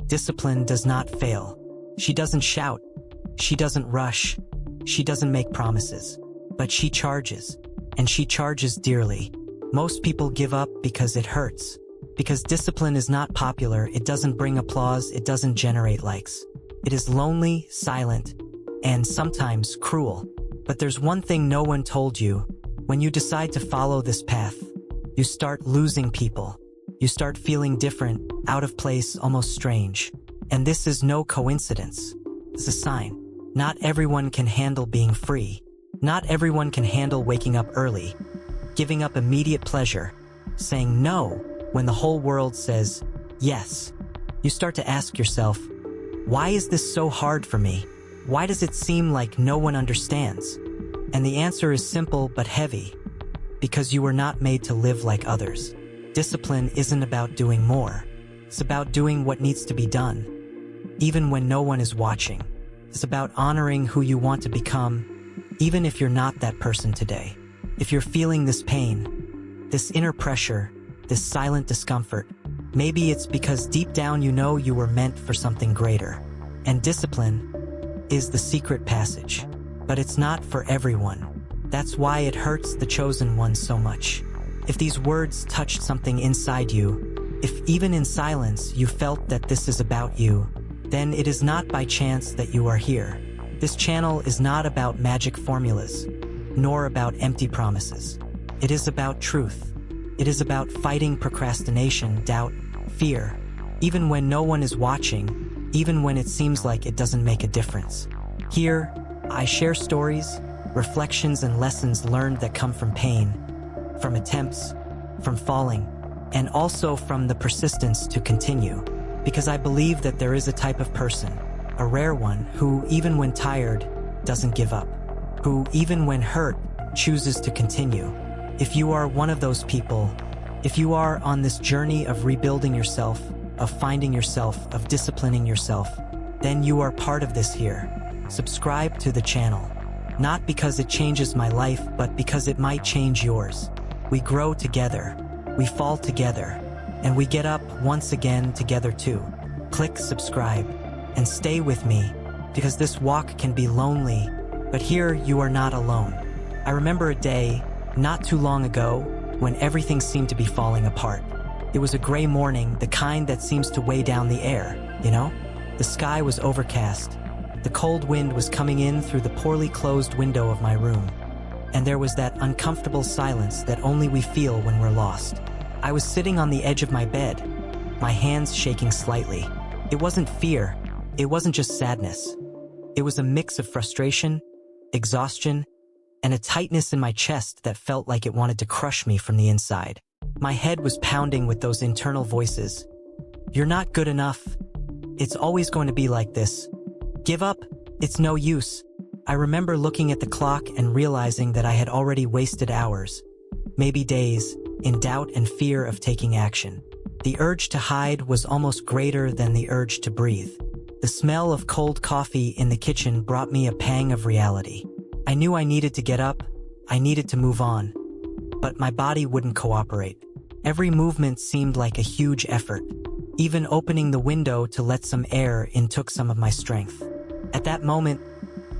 Discipline does not fail. She doesn't shout. She doesn't rush. She doesn't make promises. But she charges. And she charges dearly. Most people give up because it hurts. Because discipline is not popular, it doesn't bring applause, it doesn't generate likes. It is lonely, silent, and sometimes cruel. But there's one thing no one told you. When you decide to follow this path, you start losing people. You start feeling different, out of place, almost strange. And this is no coincidence. It's a sign. Not everyone can handle being free. Not everyone can handle waking up early, giving up immediate pleasure, saying no when the whole world says yes. You start to ask yourself, why is this so hard for me? Why does it seem like no one understands? And the answer is simple but heavy. Because you were not made to live like others. Discipline isn't about doing more. It's about doing what needs to be done, even when no one is watching. It's about honoring who you want to become, even if you're not that person today. If you're feeling this pain, this inner pressure, this silent discomfort, maybe it's because deep down you know you were meant for something greater. And discipline is the secret passage. But it's not for everyone. That's why it hurts the chosen ones so much. If these words touched something inside you, if even in silence you felt that this is about you, then it is not by chance that you are here. This channel is not about magic formulas, nor about empty promises. It is about truth. It is about fighting procrastination, doubt, fear, even when no one is watching, even when it seems like it doesn't make a difference. Here, I share stories, reflections, and lessons learned that come from pain, from attempts, from falling, and also from the persistence to continue. Because I believe that there is a type of person, a rare one, who even when tired, doesn't give up. Who even when hurt, chooses to continue. If you are one of those people, if you are on this journey of rebuilding yourself, of finding yourself, of disciplining yourself, then you are part of this here. Subscribe to the channel. Not because it changes my life, but because it might change yours. We grow together, we fall together, and we get up once again together too. Click subscribe and stay with me, because this walk can be lonely, but here you are not alone. I remember a day, not too long ago, when everything seemed to be falling apart. It was a gray morning, the kind that seems to weigh down the air, you know? The sky was overcast. The cold wind was coming in through the poorly closed window of my room. And there was that uncomfortable silence that only we feel when we're lost. I was sitting on the edge of my bed, my hands shaking slightly. It wasn't fear. It wasn't just sadness. It was a mix of frustration, exhaustion, and a tightness in my chest that felt like it wanted to crush me from the inside. My head was pounding with those internal voices. You're not good enough. It's always going to be like this. Give up. It's no use. I remember looking at the clock and realizing that I had already wasted hours, maybe days, in doubt and fear of taking action. The urge to hide was almost greater than the urge to breathe. The smell of cold coffee in the kitchen brought me a pang of reality. I knew I needed to get up, I needed to move on, but my body wouldn't cooperate. Every movement seemed like a huge effort. Even opening the window to let some air in took some of my strength. At that moment,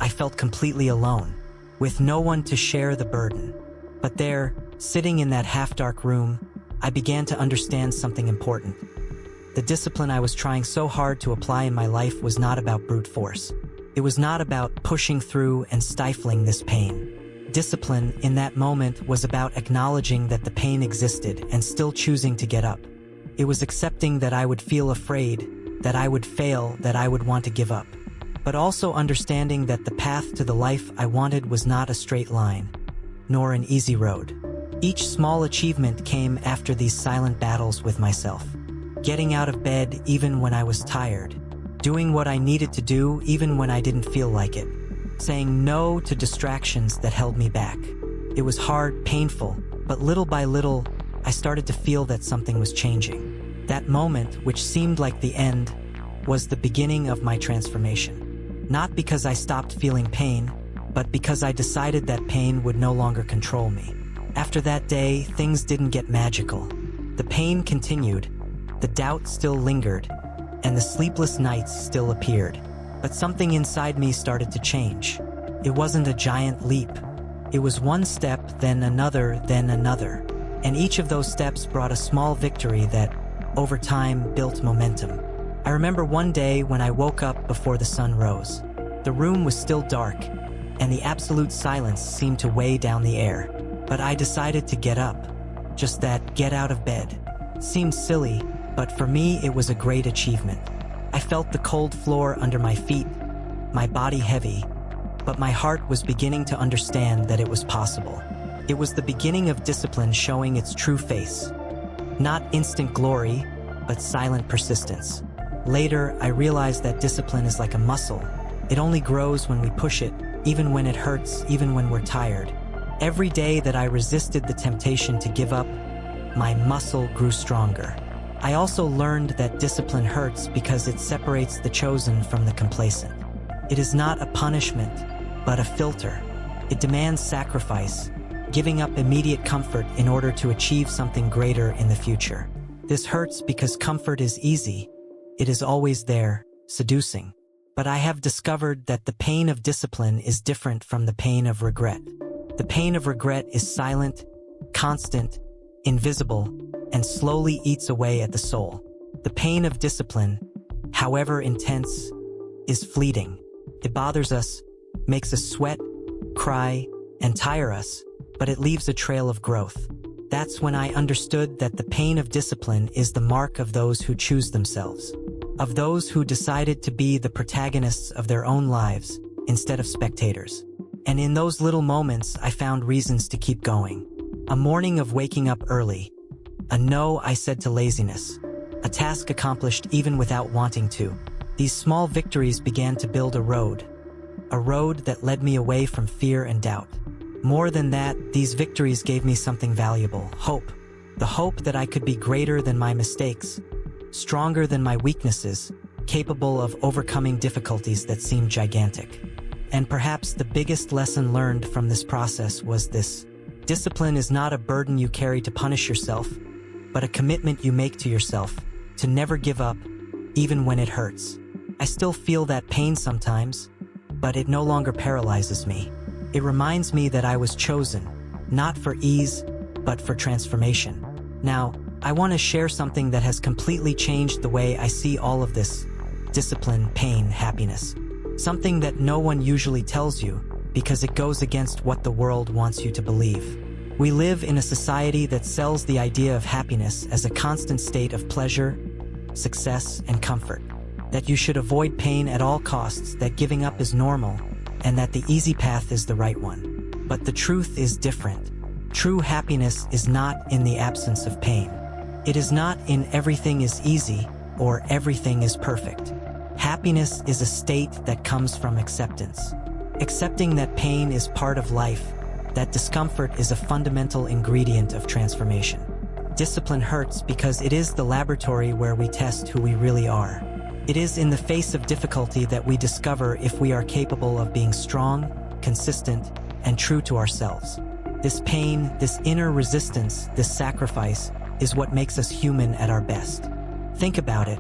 I felt completely alone, with no one to share the burden. But there, sitting in that half-dark room, I began to understand something important. The discipline I was trying so hard to apply in my life was not about brute force. It was not about pushing through and stifling this pain. Discipline, in that moment, was about acknowledging that the pain existed and still choosing to get up. It was accepting that I would feel afraid, that I would fail, that I would want to give up. But also understanding that the path to the life I wanted was not a straight line, nor an easy road. Each small achievement came after these silent battles with myself. Getting out of bed even when I was tired. Doing what I needed to do even when I didn't feel like it. Saying no to distractions that held me back. It was hard, painful, but little by little, I started to feel that something was changing. That moment, which seemed like the end, was the beginning of my transformation. Not because I stopped feeling pain, but because I decided that pain would no longer control me. After that day, things didn't get magical. The pain continued, the doubt still lingered, and the sleepless nights still appeared. But something inside me started to change. It wasn't a giant leap. It was one step, then another, and each of those steps brought a small victory that, over time, built momentum. I remember one day when I woke up before the sun rose. The room was still dark, and the absolute silence seemed to weigh down the air. But I decided to get up. Just that, get out of bed. Seemed silly, but for me it was a great achievement. I felt the cold floor under my feet, my body heavy, but my heart was beginning to understand that it was possible. It was the beginning of discipline showing its true face. Not instant glory, but silent persistence. Later, I realized that discipline is like a muscle. It only grows when we push it, even when it hurts, even when we're tired. Every day that I resisted the temptation to give up, my muscle grew stronger. I also learned that discipline hurts because it separates the chosen from the complacent. It is not a punishment, but a filter. It demands sacrifice, giving up immediate comfort in order to achieve something greater in the future. This hurts because comfort is easy. It is always there, seducing. But I have discovered that the pain of discipline is different from the pain of regret. The pain of regret is silent, constant, invisible, and slowly eats away at the soul. The pain of discipline, however intense, is fleeting. It bothers us, makes us sweat, cry, and tire us, but it leaves a trail of growth. That's when I understood that the pain of discipline is the mark of those who choose themselves, of those who decided to be the protagonists of their own lives instead of spectators. And in those little moments, I found reasons to keep going. A morning of waking up early. A no I said to laziness. A task accomplished even without wanting to. These small victories began to build a road that led me away from fear and doubt. More than that, these victories gave me something valuable, hope. The hope that I could be greater than my mistakes, stronger than my weaknesses, capable of overcoming difficulties that seemed gigantic. And perhaps the biggest lesson learned from this process was this: discipline is not a burden you carry to punish yourself, but a commitment you make to yourself to never give up, even when it hurts. I still feel that pain sometimes, but it no longer paralyzes me. It reminds me that I was chosen, not for ease, but for transformation. Now, I want to share something that has completely changed the way I see all of this: discipline, pain, happiness. Something that no one usually tells you, because it goes against what the world wants you to believe. We live in a society that sells the idea of happiness as a constant state of pleasure, success, and comfort. That you should avoid pain at all costs, that giving up is normal, and that the easy path is the right one. But the truth is different. True happiness is not in the absence of pain. It is not in everything is easy or everything is perfect. Happiness is a state that comes from acceptance. Accepting that pain is part of life, that discomfort is a fundamental ingredient of transformation. Discipline hurts because it is the laboratory where we test who we really are. It is in the face of difficulty that we discover if we are capable of being strong, consistent, and true to ourselves. This pain, this inner resistance, this sacrifice is what makes us human at our best. Think about it.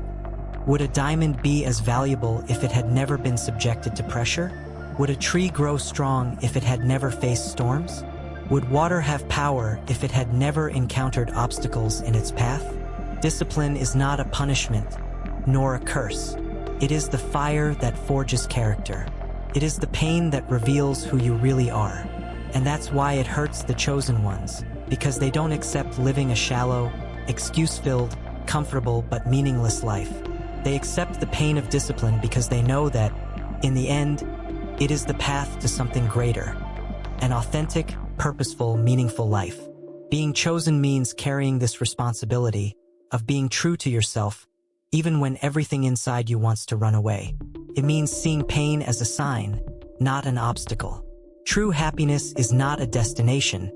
Would a diamond be as valuable if it had never been subjected to pressure? Would a tree grow strong if it had never faced storms? Would water have power if it had never encountered obstacles in its path? Discipline is not a punishment, nor a curse. It is the fire that forges character. It is the pain that reveals who you really are. And that's why it hurts the chosen ones, because they don't accept living a shallow, excuse-filled, comfortable but meaningless life. They accept the pain of discipline because they know that, in the end, it is the path to something greater. An authentic, purposeful, meaningful life. Being chosen means carrying this responsibility of being true to yourself, even when everything inside you wants to run away. It means seeing pain as a sign, not an obstacle. True happiness is not a destination,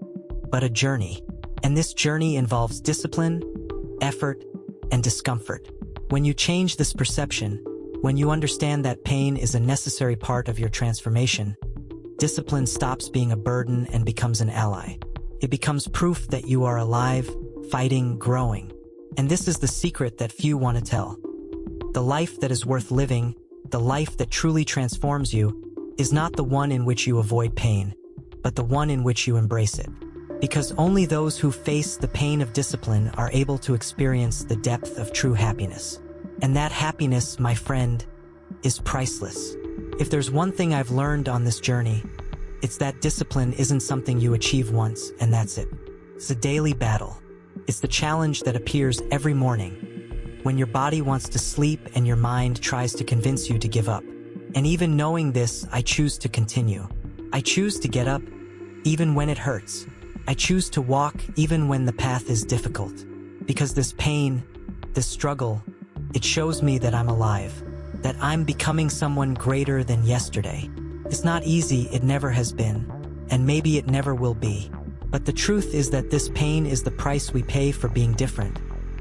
but a journey. And this journey involves discipline, effort, and discomfort. When you change this perception, when you understand that pain is a necessary part of your transformation, discipline stops being a burden and becomes an ally. It becomes proof that you are alive, fighting, growing. And this is the secret that few want to tell. The life that is worth living, the life that truly transforms you, is not the one in which you avoid pain, but the one in which you embrace it. Because only those who face the pain of discipline are able to experience the depth of true happiness. And that happiness, my friend, is priceless. If there's one thing I've learned on this journey, it's that discipline isn't something you achieve once and that's it. It's a daily battle. It's the challenge that appears every morning, when your body wants to sleep and your mind tries to convince you to give up. And even knowing this, I choose to continue. I choose to get up, even when it hurts. I choose to walk even when the path is difficult. Because this pain, this struggle, it shows me that I'm alive, that I'm becoming someone greater than yesterday. It's not easy, it never has been, and maybe it never will be. But the truth is that this pain is the price we pay for being different,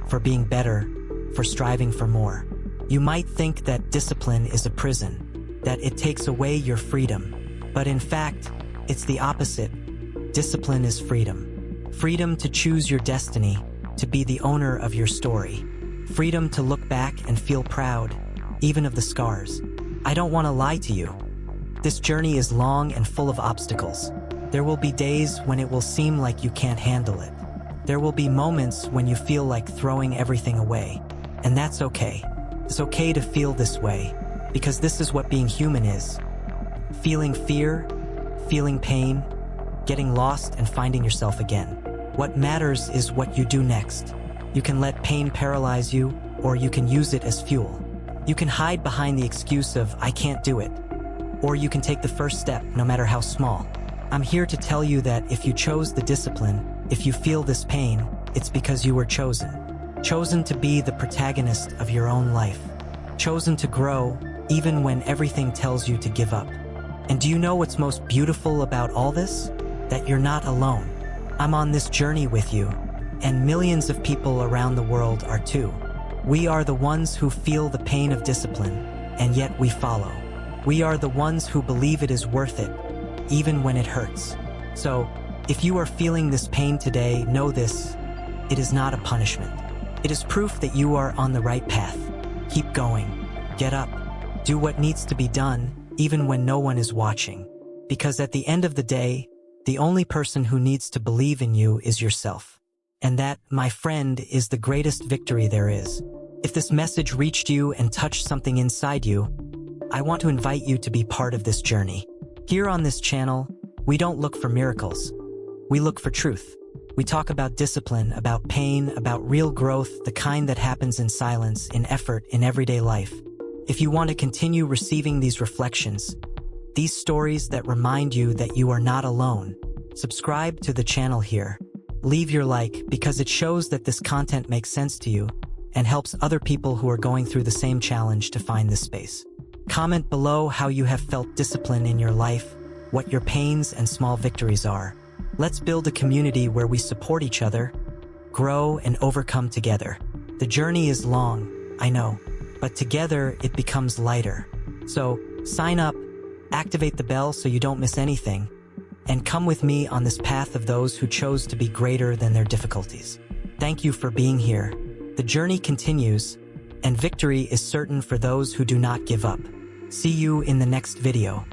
for being better, for striving for more. You might think that discipline is a prison, that it takes away your freedom. But in fact, it's the opposite. Discipline is freedom. Freedom to choose your destiny, to be the owner of your story. Freedom to look back and feel proud, even of the scars. I don't want to lie to you. This journey is long and full of obstacles. There will be days when it will seem like you can't handle it. There will be moments when you feel like throwing everything away. And that's okay. It's okay to feel this way, because this is what being human is. Feeling fear, feeling pain, getting lost and finding yourself again. What matters is what you do next. You can let pain paralyze you, or you can use it as fuel. You can hide behind the excuse of, I can't do it. Or you can take the first step, no matter how small. I'm here to tell you that if you chose the discipline, if you feel this pain, it's because you were chosen. Chosen to be the protagonist of your own life. Chosen to grow, even when everything tells you to give up. And do you know what's most beautiful about all this? That you're not alone. I'm on this journey with you, and millions of people around the world are too. We are the ones who feel the pain of discipline, and yet we follow. We are the ones who believe it is worth it, even when it hurts. So, if you are feeling this pain today, know this: it is not a punishment. It is proof that you are on the right path. Keep going. Get up. Do what needs to be done, even when no one is watching. Because at the end of the day, the only person who needs to believe in you is yourself. And that, my friend, is the greatest victory there is. If this message reached you and touched something inside you, I want to invite you to be part of this journey. Here on this channel, we don't look for miracles. We look for truth. We talk about discipline, about pain, about real growth, the kind that happens in silence, in effort, in everyday life. If you want to continue receiving these reflections, these stories that remind you that you are not alone, subscribe to the channel here. Leave your like, because it shows that this content makes sense to you and helps other people who are going through the same challenge to find this space. Comment below how you have felt discipline in your life, what your pains and small victories are. Let's build a community where we support each other, grow and overcome together. The journey is long, I know, but together it becomes lighter. So sign up, activate the bell so you don't miss anything, and come with me on this path of those who chose to be greater than their difficulties. Thank you for being here. The journey continues, and victory is certain for those who do not give up. See you in the next video.